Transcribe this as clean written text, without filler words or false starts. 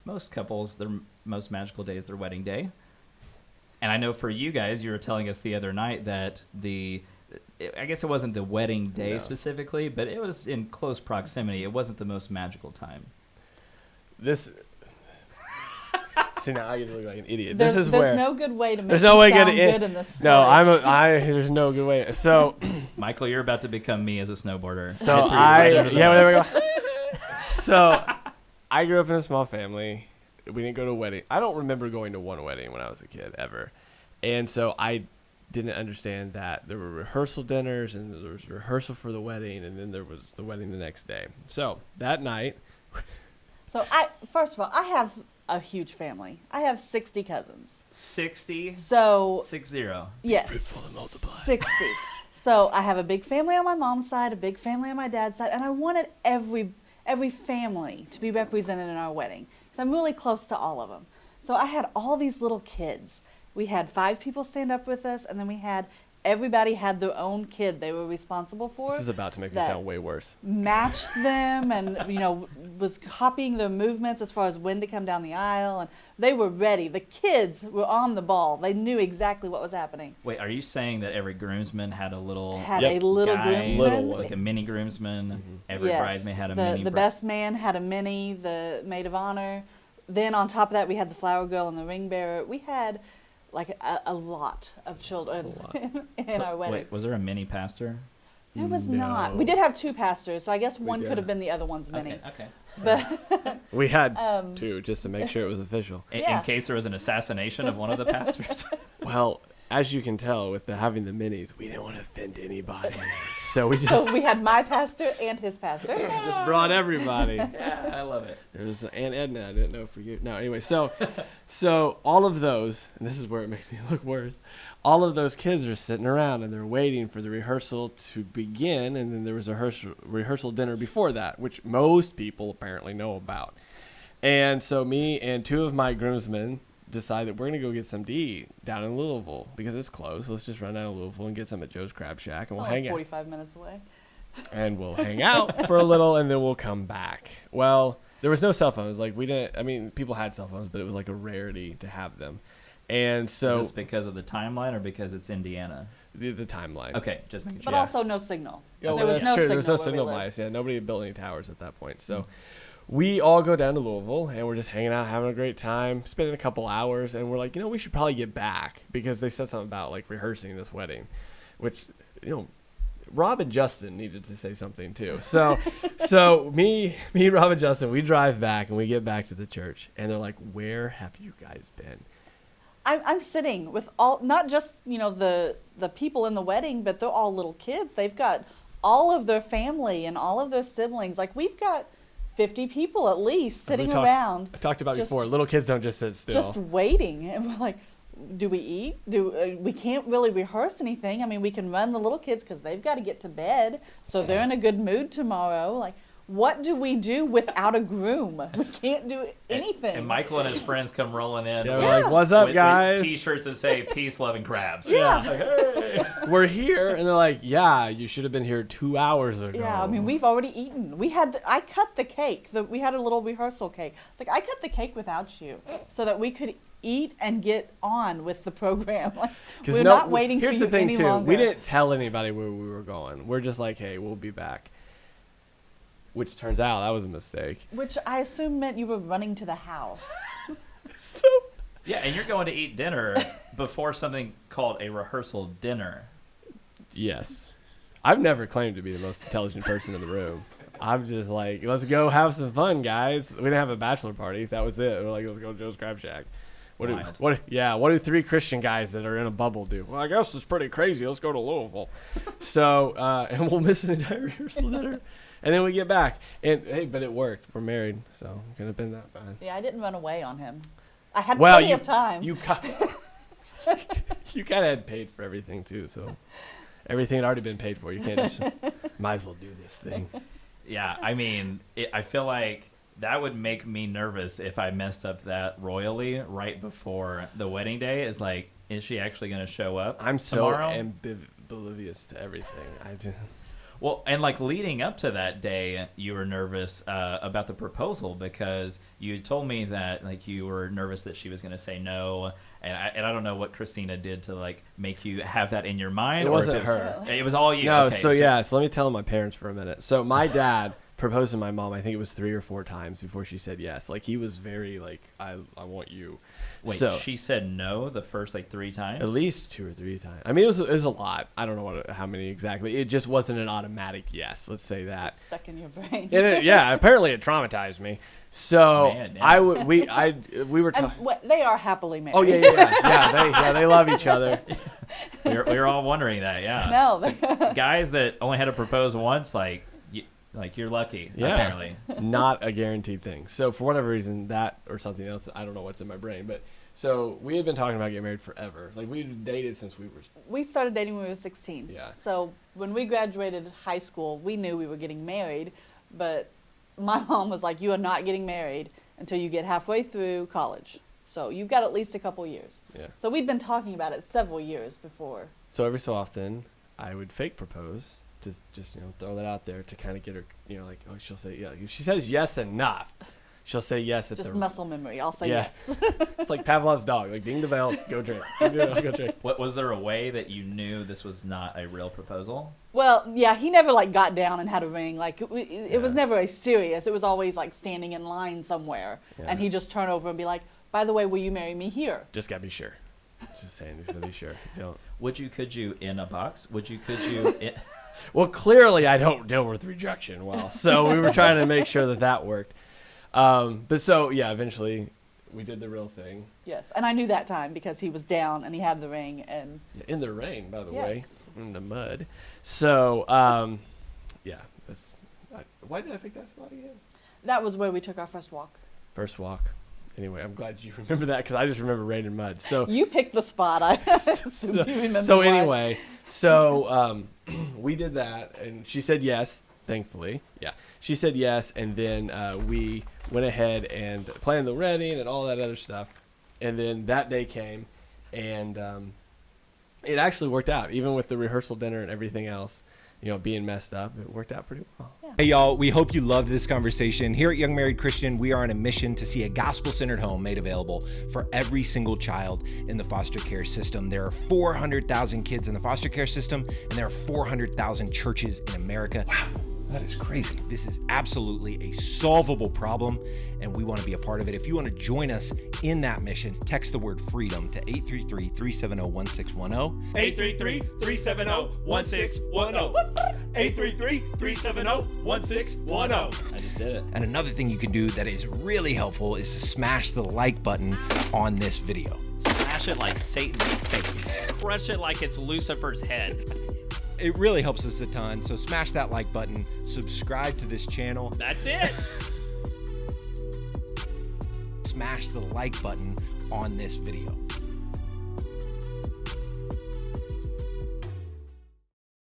most couples, their most magical day is their wedding day. And I know for you guys, you were telling us the other night that I guess it wasn't the wedding day specifically, but it was in close proximity. It wasn't the most magical time. See, now I get to look like an idiot. There's no good way to make you sound good in this story. No, there's no good way. So, Michael, you're about to become me as a snowboarder. So So, I grew up in a small family. We didn't go to a wedding. I don't remember going to one wedding when I was a kid ever. And so I didn't understand that there were rehearsal dinners and there was rehearsal for the wedding and then there was the wedding the next day. So, that night. So, first of all, I have a huge family. I have 60 cousins. 60? So 60. Yes. Fruitful and multiply. 60. So I have a big family on my mom's side, a big family on my dad's side, and I wanted every family to be represented in our wedding. So I'm really close to all of them. So I had all these little kids. We had 5 people stand up with us, and then everybody had their own kid they were responsible for. This is about to make me sound way worse. Matched them and, was copying their movements as far as when to come down the aisle. And they were ready. The kids were on the ball. They knew exactly what was happening. Wait, are you saying that every groomsman had a little a little guy, groomsman? like a mini groomsman? Mm-hmm. Every bridesmaid had a mini. The best man had a mini, the maid of honor. Then on top of that, we had the flower girl and the ring bearer. We had like a lot of children in our wedding. Wait, was there a mini pastor? There was not. We did have 2 pastors, so I guess one could have been the other one's mini. Okay. But we had 2 just to make sure it was official. In case there was an assassination of one of the pastors. Well, as you can tell with having the minis, we didn't want to offend anybody. So we had my pastor and his pastor. Just brought everybody. Yeah, I love it. There was Aunt Edna. I didn't know for you. No, anyway, so all of those, and this is where it makes me look worse, all of those kids are sitting around and they're waiting for the rehearsal to begin, and then there was a rehearsal dinner before that, which most people apparently know about. And so me and 2 of my groomsmen decided we're going to go get something to eat down in Louisville because it's close. Let's just run down to Louisville and get some at Joe's Crab Shack, and we'll hang out. 45 minutes away. And we'll hang out for a little, and then we'll come back. Well, there was no cell phones. Like, people had cell phones, but it was like a rarity to have them. And so... Is this because of the timeline or because it's Indiana? The timeline. Okay, just making sure. But also no signal. Yeah, there was no signal. There was no signal bias. Yeah, nobody had built any towers at that point. So... We all go down to Louisville, and we're just hanging out, having a great time, spending a couple hours, and we're like, we should probably get back because they said something about, like, rehearsing this wedding, which, Rob and Justin needed to say something, too. So me, Rob, and Justin, we drive back, and we get back to the church, and they're like, where have you guys been? I'm sitting with not just, the people in the wedding, but they're all little kids. They've got all of their family and all of their siblings. Like, we've got 50 people at least sitting around. I talked about before. Little kids don't just sit still. Just waiting. And we're like, do we eat? We can't really rehearse anything. I mean, we can run the little kids because they've got to get to bed. So they're in a good mood tomorrow. Like, what do we do without a groom? We can't do anything. And Michael and his friends come rolling in. Yeah, we're like, what's up, guys? With T-shirts that say peace, love, and crabs. Yeah. Like, hey. We're here. And they're like, yeah, you should have been here 2 hours ago. Yeah, I mean, we've already eaten. I cut the cake. We had a little rehearsal cake. It's like, I cut the cake without you so that we could eat and get on with the program. Like, we're not waiting for you any longer. Here's the thing, too. We didn't tell anybody where we were going. We're just like, hey, we'll be back. Which turns out that was a mistake. Which I assume meant you were running to the house. Yeah, and you're going to eat dinner before something called a rehearsal dinner. Yes. I've never claimed to be the most intelligent person in the room. I'm just like, let's go have some fun, guys. We didn't have a bachelor party. That was it. We're like, let's go to Joe's Crab Shack. What do 3 Christian guys that are in a bubble do? Well, I guess it's pretty crazy. Let's go to Louisville. So, and we'll miss an entire rehearsal dinner. And then we get back. And hey, but it worked. We're married, so it could have been that bad. Yeah, I didn't run away on him. I had plenty of time. You kind of had paid for everything, too, so everything had already been paid for. You can't just, might as well do this thing. Yeah, I mean, I feel like that would make me nervous if I messed up that royally right before the wedding day. Is like, is she actually going to show up I'm tomorrow? so oblivious to everything. Well, and like leading up to that day, you were nervous about the proposal because you told me that like you were nervous that she was going to say no, and I don't know what Christina did to like make you have that in your mind. It or if wasn't her. It was all you. No, Okay, so let me tell my parents for a minute. So my dad proposed to my mom, I think it was 3 or 4 times before she said yes. Like he was very like, I want you. Wait, so, she said no the first like 3 times? At least 2 or 3 times. I mean, it was a lot. I don't know how many exactly. It just wasn't an automatic yes. Let's say that. It's stuck in your brain. Yeah, apparently it traumatized me. So Man, yeah. we were talking. They are happily married. Oh yeah. They love each other. we were all wondering that. Yeah. No, So guys that only had to propose once, like you're lucky. Yeah. Apparently. Not a guaranteed thing. So for whatever reason, that or something else, I don't know what's in my brain, but. So we had been talking about getting married forever. Like we dated since we started dating when we were 16. Yeah. So when we graduated high school, we knew we were getting married, but my mom was like, "You are not getting married until you get halfway through college. So you've got at least a couple years." Yeah. So we'd been talking about it several years before. So every so often, I would fake propose to just throw that out there to kind of get her like she'll say yeah. If she says yes enough, she'll say yes at just the muscle memory. I'll say yeah. yes. It's like Pavlov's dog. Like ding the bell, go drink. Go drink. What was there a way that you knew this was not a real proposal? Well, yeah, he never like got down and had a ring. Like it was never a serious. It was always like standing in line somewhere, and he'd just turn over and be like, "By the way, will you marry me here?" Just gotta be sure. Just saying, just gotta be sure. Don't. Could you in a box? Could you? Well, clearly I don't deal with rejection well, so we were trying to make sure that worked. But so yeah, eventually we did the real thing. Yes, and I knew that time because he was down and he had the ring and. In the rain, by the way, Yes. in the mud. So yeah. Why did I pick that spot again? That was where we took our first walk. First walk. Anyway, I'm glad you remember that because I just remember rain and mud. So You picked the spot. I assumed you remember. so why. anyway, so we did that, and she said yes. Thankfully, yeah, she said yes, and then we went ahead and planned the wedding and all that other stuff, and then that day came, and it actually worked out, even with the rehearsal dinner and everything else. Being messed up, it worked out pretty well. Yeah. Hey y'all, we hope you loved this conversation. Here at Young Married Christian, we are on a mission to see a gospel-centered home made available for every single child in the foster care system. There are 400,000 kids in the foster care system, and there are 400,000 churches in America. Wow. That is crazy. This is absolutely a solvable problem, and we want to be a part of it. If you want to join us in that mission, text the word freedom to 833-370-1610. 833-370-1610. 833-370-1610. I just did it. And another thing you can do that is really helpful is to smash the like button on this video. Smash it like Satan's face. Crush it like it's Lucifer's head. It really helps us a ton, so smash that like button, subscribe to this channel. That's it. Smash the like button on this video.